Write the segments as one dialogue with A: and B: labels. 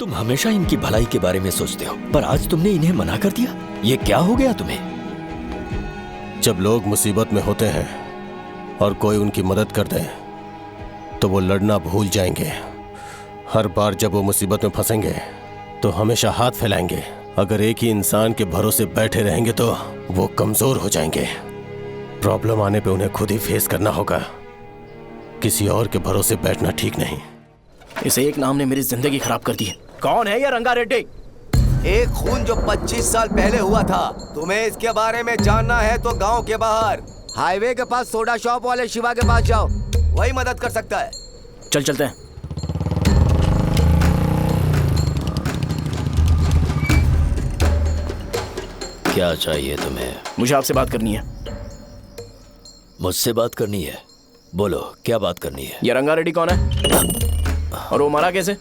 A: तुम हमेशा इनकी भलाई के बारे में सोचते हो, पर आज तुमने इन्हें मना कर दिया। ये क्या हो गया तुम्हें?
B: जब लोग मुसीबत में होते हैं और कोई उनकी मदद कर दे तो वो लड़ना भूल जाएंगे। हर बार जब वो मुसीबत में फंसेंगे तो हमेशा हाथ फैलाएंगे। अगर एक ही इंसान के भरोसे बैठे रहेंगे तो वो कमजोर हो जाएंगे। प्रॉब्लम आने पे उन्हें खुद ही फेस करना होगा। किसी और के भरोसे बैठना ठीक नहीं।
C: इस एक नाम ने मेरी जिंदगी खराब कर दी है। कौन है ये रंगा रेड्डी?
D: एक खून जो 25 साल पहले हुआ था। तुम्हें इसके बारे में जानना है तो गांव के बाहर हाईवे के पास सोडा शॉप वाले शिवा के पास जाओ, वही मदद कर सकता है।
C: चल चलते हैं।
A: क्या चाहिए तुम्हें?
C: मुझे आपसे बात करनी है।
A: मुझसे बात करनी है? बोलो, क्या बात करनी है?
C: ये रंगा रेड्डी कौन है और वो मरा कैसे?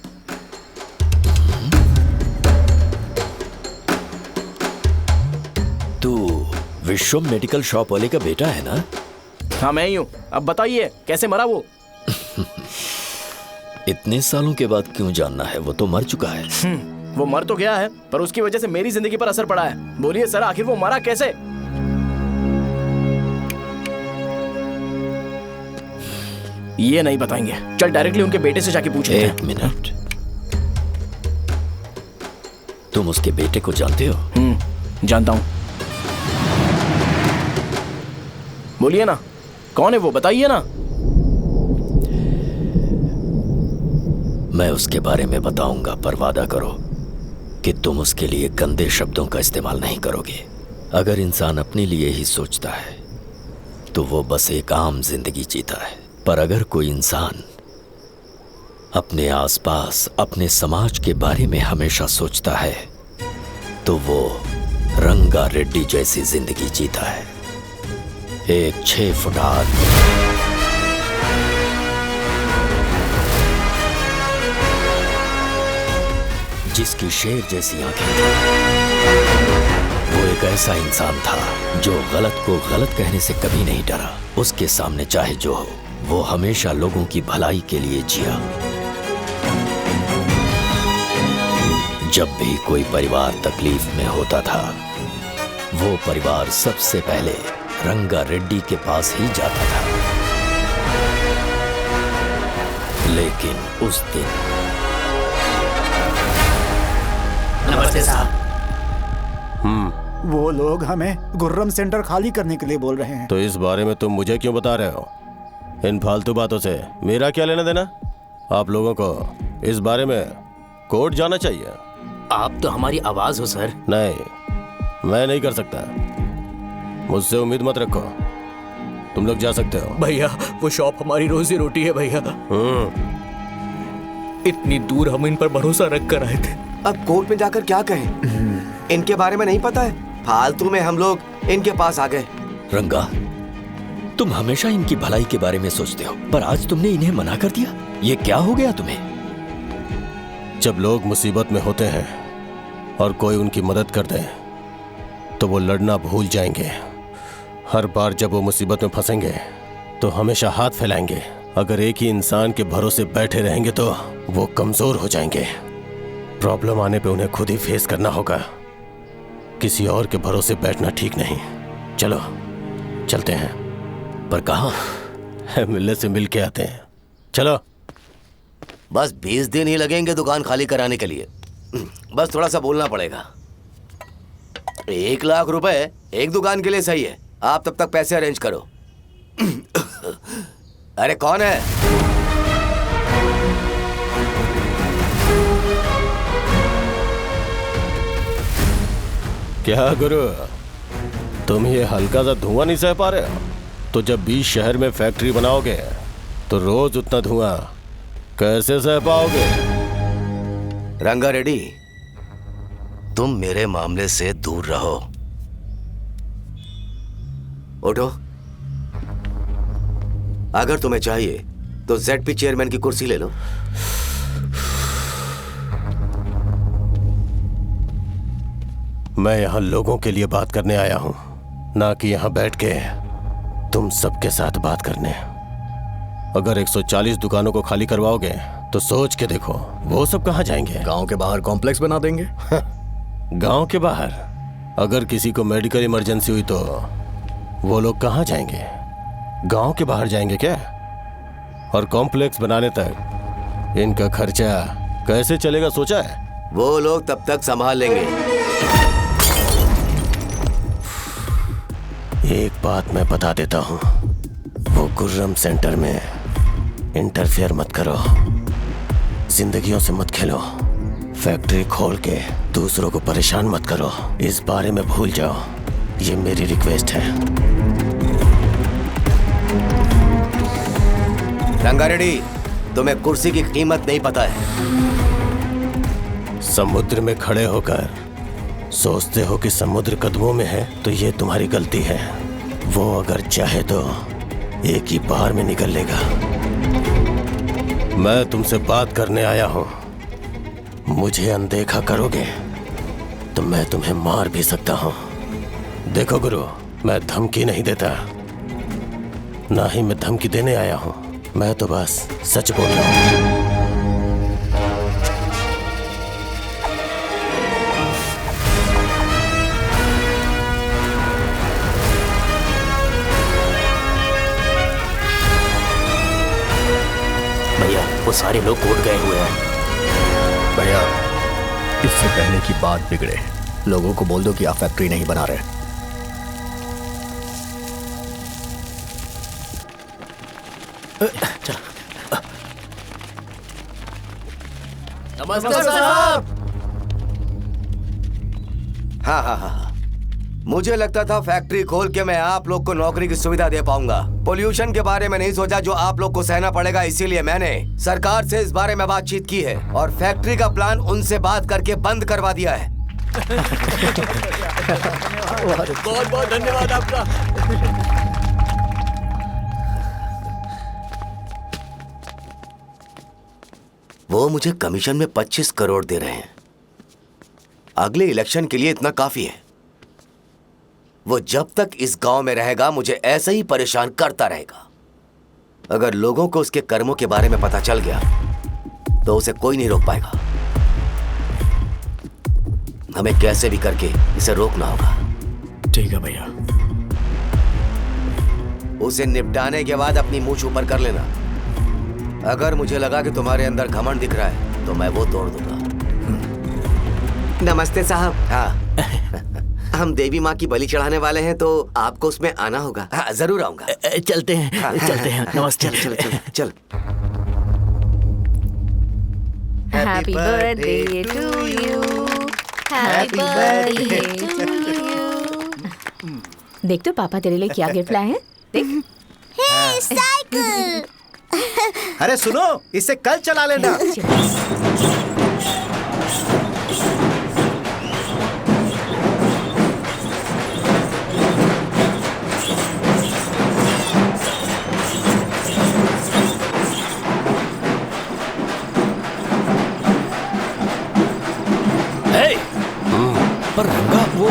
A: तू विश्वम मेडिकल शॉप वाले का बेटा है ना?
C: हाँ मैं ही हूँ। अब बताइए कैसे मरा वो?
A: इतने सालों के बाद क्यों जानना है? वो तो मर चुका है।
C: वो मर तो गया है, पर उसकी वजह से मेरी जिंदगी पर असर पड़ा है। बोलिए सर, आखिर वो मरा कैसे? ये नहीं बताएंगे। चल डायरेक्टली उनके बेटे से जाके पूछ लेते हैं।
A: एक मिनट, तुम उसके बेटे को जानते हो?
C: जानता हूं। बोलिए ना, कौन है वो? बताइए ना।
A: मैं उसके बारे में बताऊंगा, पर वादा करो कि तुम उसके लिए गंदे शब्दों का इस्तेमाल नहीं करोगे। अगर इंसान अपने लिए ही सोचता है तो वो बस एक आम जिंदगी जीता है, पर अगर कोई इंसान अपने आसपास, अपने समाज के बारे में हमेशा सोचता है तो वो रंगा रेड्डी जैसी जिंदगी जीता है। एक 6 फुट आदमी, जिसकी शेर जैसी आंखें थी। वो एक ऐसा इंसान था जो गलत को गलत कहने से कभी नहीं डरा। उसके सामने चाहे जो हो, वो हमेशा लोगों की भलाई के लिए जिया। जब भी कोई परिवार तकलीफ में होता था, वो परिवार सबसे पहले रंगा रेड्डी के पास ही जाता था। लेकिन उस दिन
E: नमस्ते साहब।
F: वो लोग हमें गुर्रम सेंटर खाली करने के लिए बोल रहे हैं।
B: तो इस बारे में तुम मुझे क्यों बता रहे हो? इन फालतू बातों से मेरा क्या लेना देना? आप लोगों को इस बारे में कोर्ट जाना चाहिए।
E: आप तो हमारी आवाज हो सर।
B: नहीं, मैं नहीं कर सकता। मुझसे उम्मीद मत रखो। तुम लोग जा सकते हो।
G: भैया, वो शॉप हमारी रोजी रोटी है भैया। इतनी दूर हम इन पर भरोसा रख कर आए थे।
D: अब कोर्ट में जाकर क्या कहें? इनके बारे में नहीं पता है। फालतू में हम लोग इनके पास आ गए।
A: रंगा, तुम हमेशा इनकी भलाई के बारे में सोचते हो, पर आज तुमने इन्हें मना कर दिया। ये क्या हो गया तुम्हें?
B: जब लोग मुसीबत में होते हैं और कोई उनकी मदद कर दे तो वो लड़ना भूल जाएंगे। हर बार जब वो मुसीबत में फंसेंगे तो हमेशा हाथ फैलाएंगे। अगर एक ही इंसान के भरोसे बैठे रहेंगे तो वो कमजोर हो जाएंगे। प्रॉब्लम आने पे उन्हें खुद ही फेस करना होगा। किसी और के भरोसे बैठना ठीक नहीं। चलो चलते हैं।
A: पर कहाँ?
B: मिलने से मिल के आते हैं। चलो।
D: बस 20 दिन ही लगेंगे दुकान खाली कराने के लिए। बस थोड़ा सा बोलना पड़ेगा। 1 लाख रुपए एक दुकान के लिए सही है। आप तब तक पैसे अरेंज करो। अरे कौन है?
B: क्या गुरु, तुम ये हल्का सा धुआं नहीं सह पा रहे हो? तो जब 20 शहर में फैक्ट्री बनाओगे तो रोज उतना धुआं कैसे सह पाओगे?
D: रंगा रेड्डी, तुम मेरे मामले से दूर रहो। उठो। अगर तुम्हें चाहिए तो ZP चेयरमैन की कुर्सी ले लो।
B: मैं यहां लोगों के लिए बात करने आया हूं, ना कि यहां बैठ के तुम सबके साथ बात करने। अगर 140 दुकानों को खाली करवाओगे तो सोच के देखो, वो सब कहाँ जाएंगे?
C: गांव के बाहर कॉम्प्लेक्स बना देंगे।
B: गांव के बाहर? अगर किसी को मेडिकल इमरजेंसी हुई तो वो लोग कहाँ जाएंगे? गांव के बाहर जाएंगे क्या? और कॉम्प्लेक्स बनाने तक इनका खर्चा कैसे चलेगा सोचा है?
D: वो लोग तब तक संभाल लेंगे।
B: एक बात मैं बता देता हूँ, वो गुर्रम सेंटर में इंटरफेयर मत करो, जिंदगियों से मत खेलो, फैक्ट्री खोल के दूसरों को परेशान मत करो। इस बारे में भूल जाओ, ये मेरी रिक्वेस्ट है।
D: रंगारेड्डी, तुम्हें कुर्सी की कीमत नहीं पता है।
B: समुद्र में खड़े होकर सोचते हो कि समुद्र कदमों में है, तो ये तुम्हारी गलती है। वो अगर चाहे तो एक ही बार में निकल लेगा। मैं तुमसे बात करने आया हूं। मुझे अनदेखा करोगे तो मैं तुम्हें मार भी सकता हूं। देखो गुरु, मैं धमकी नहीं देता, ना ही मैं धमकी देने आया हूं। मैं तो बस सच बोल रहा हूं।
E: भैया वो सारे लोग कोर्ट गए हुए हैं।
C: भैया, इससे पहले की बात बिगड़े, लोगों को बोल दो कि आप फैक्ट्री नहीं बना रहे।
D: नमस्ते साहब। हाँ हाँ हाँ, मुझे लगता था फैक्ट्री खोल के मैं आप लोग को नौकरी की सुविधा दे पाऊंगा। पोल्यूशन के बारे में नहीं सोचा जो आप लोग को सहना पड़ेगा, इसीलिए मैंने सरकार से इस बारे में बातचीत की है और फैक्ट्री का प्लान उनसे बात करके बंद करवा दिया है।
C: बहुत बहुत धन्यवाद आपका।
D: वो मुझे कमीशन में 25 करोड़ दे रहे हैं। अगले इलेक्शन के लिए इतना काफी है। वो जब तक इस गांव में रहेगा मुझे ऐसे ही परेशान करता रहेगा। अगर लोगों को उसके कर्मों के बारे में पता चल गया तो उसे कोई नहीं रोक पाएगा। हमें कैसे भी करके इसे रोकना होगा।
C: ठीक है भैया।
D: उसे निपटाने के बाद अपनी मूंछ ऊपर कर लेना। अगर मुझे लगा कि तुम्हारे अंदर घमंड दिख रहा है तो मैं वो तोड़ दूंगा।
H: नमस्ते साहब।
D: हाँ।
H: हम देवी माँ की बलि चढ़ाने वाले हैं तो आपको उसमें आना होगा।
D: हाँ, जरूर आऊंगा।
E: चलते हैं चलते हैं। नमस्ते।
H: चल चल चल।
I: Happy birthday to you. Happy birthday to you. देख तो पापा तेरे लिए क्या गिफ्ट लाए हैं। देख।
F: साइकिल। अरे सुनो, इसे कल चला लेना।
A: पर रंगा वो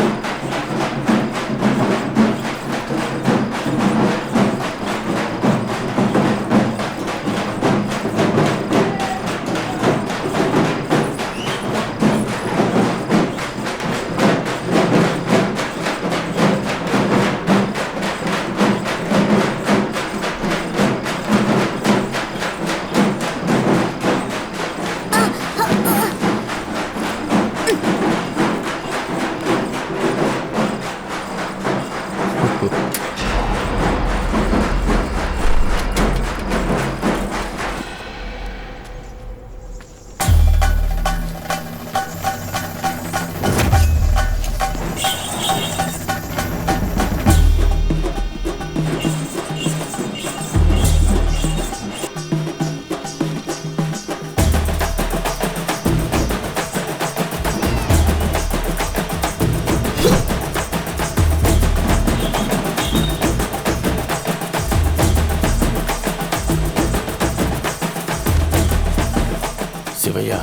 B: सिवैया,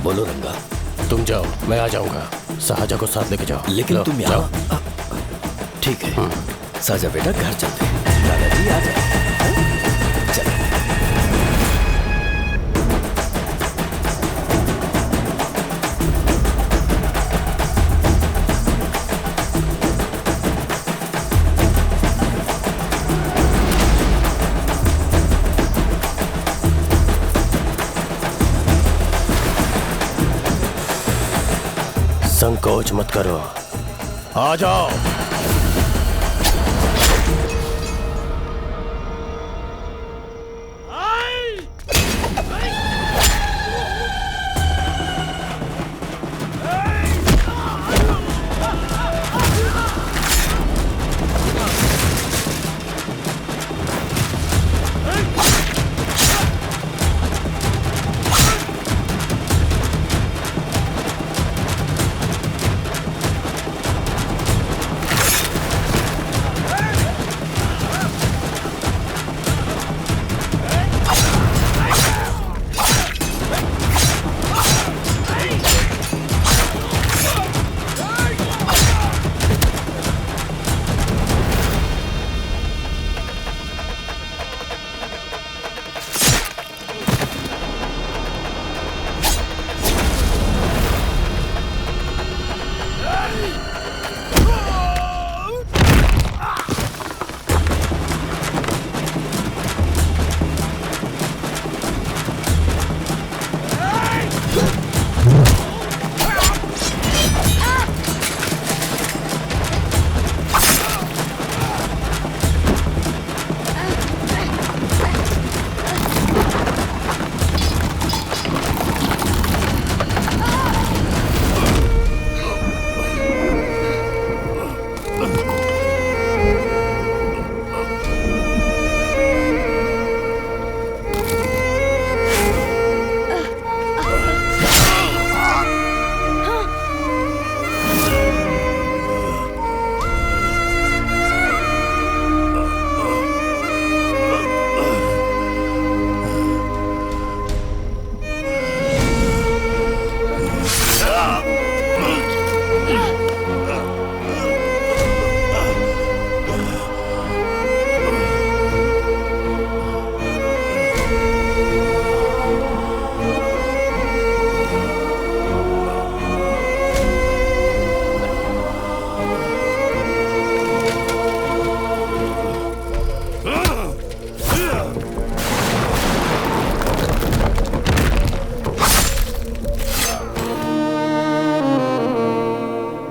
A: बोलो रंगा।
B: तुम जाओ, मैं आ जाऊंगा। साहजा को साथ लेके जाओ।
A: लेकिन
B: लो,
A: तुम
B: जाओ।
A: यहाँ ठीक है। साजा बेटा, घर चलते हैं। दादाजी आ जाए। चलो।
B: संकोच मत करो, आ जाओ।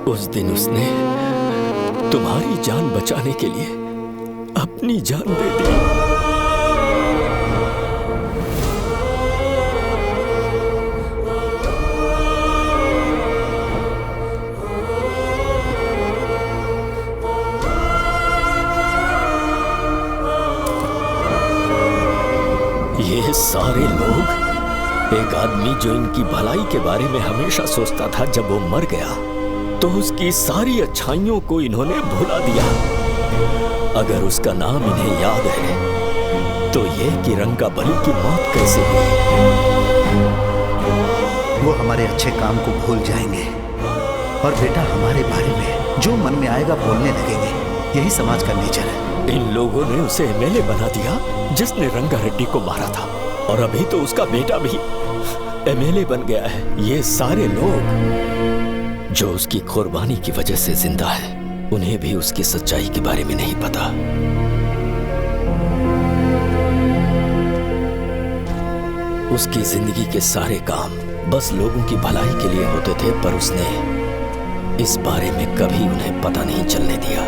A: उस दिन उसने तुम्हारी जान बचाने के लिए अपनी जान दे दी। ये सारे लोग, एक आदमी जो इनकी भलाई के बारे में हमेशा सोचता था, जब वो मर गया तो उसकी सारी अच्छाइयों को इन्होंने भुला दिया। अगर उसका नाम इन्हें याद है तो ये कि रंगाबली की मौत कैसे हुई।
F: वो हमारे अच्छे काम को भूल जाएंगे और बेटा हमारे बारे में जो मन में आएगा बोलने लगेंगे। यही समाज का नेचर है।
A: इन लोगों ने उसे एमएलए बना दिया जिसने रंगा रेड्डी को मारा था, और अभी तो उसका बेटा भी एमएलए बन गया है। ये सारे लोग जो उसकी कुर्बानी की वजह से जिंदा है, उन्हें भी उसकी सच्चाई के बारे में नहीं पता। उसकी जिंदगी के सारे काम बस लोगों की भलाई के लिए होते थे, पर उसने इस बारे में कभी उन्हें पता नहीं चलने दिया।